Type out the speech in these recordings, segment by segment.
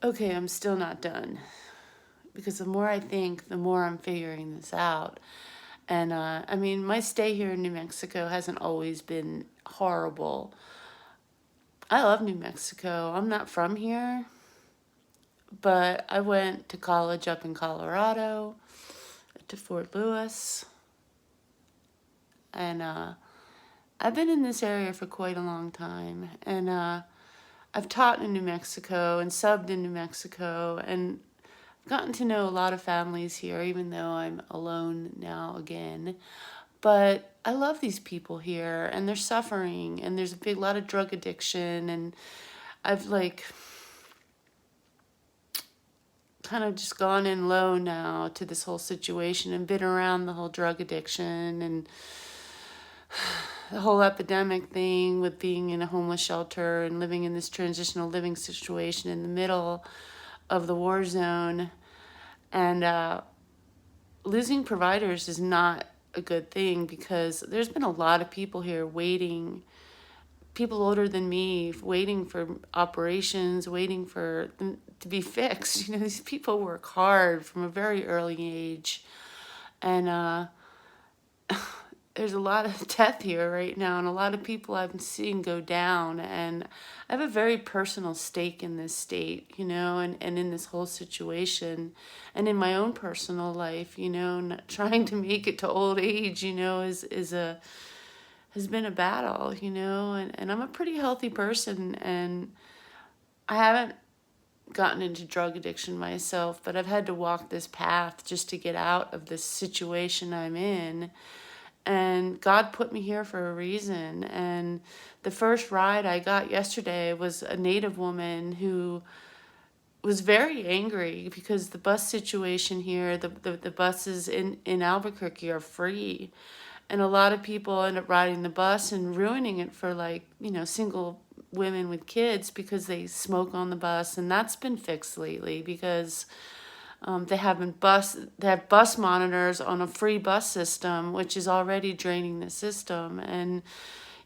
Okay, I'm still not done. Because the more I think, the more I'm figuring this out. And I mean, my stay here in New Mexico hasn't always been horrible. I love New Mexico. I'm not from here, but I went to college up in Colorado, to Fort Lewis, and I've been in this area for quite a long time. And I've taught in New Mexico and subbed in New Mexico, and gotten to know a lot of families here, even though I'm alone now again. But I love these people here, and they're suffering, and there's a big lot of drug addiction, and I've like kind of just gone in low now to this whole situation and been around the whole drug addiction and the whole epidemic thing with being in a homeless shelter and living in this transitional living situation in the middle of the war zone. And losing providers is not a good thing because there's been a lot of people here waiting, people older than me, waiting for operations, waiting for them to be fixed. You know, these people work hard from a very early age. And there's a lot of death here right now, and a lot of people I've seen go down. And I have a very personal stake in this state, you know, and in this whole situation, and in my own personal life, you know, not trying to make it to old age, you know, is a has been a battle, you know, and I'm a pretty healthy person, and I haven't gotten into drug addiction myself, but I've had to walk this path just to get out of this situation I'm in. And God put me here for a reason. And the first ride I got yesterday was a Native woman who was very angry because the bus situation here, the buses in Albuquerque are free. And a lot of people end up riding the bus and ruining it for, like, you know, single women with kids because they smoke on the bus. And that's been fixed lately because they have bus monitors on a free bus system, which is already draining the system. And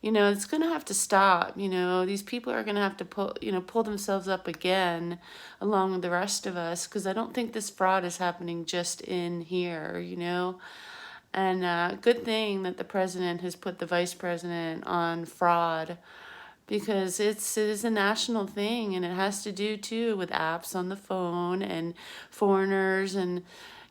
you know, it's going to have to stop. You know, these people are going to have to pull themselves up again along with the rest of us, because I don't think this fraud is happening just in here, you know. And good thing that the president has put the vice president on fraud, because it is a national thing, and it has to do too with apps on the phone and foreigners, and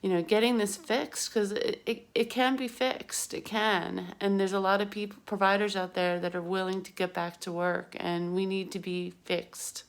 you know, getting this fixed, because it can be fixed. It can. And there's a lot of people, providers out there, that are willing to get back to work, and we need to be fixed.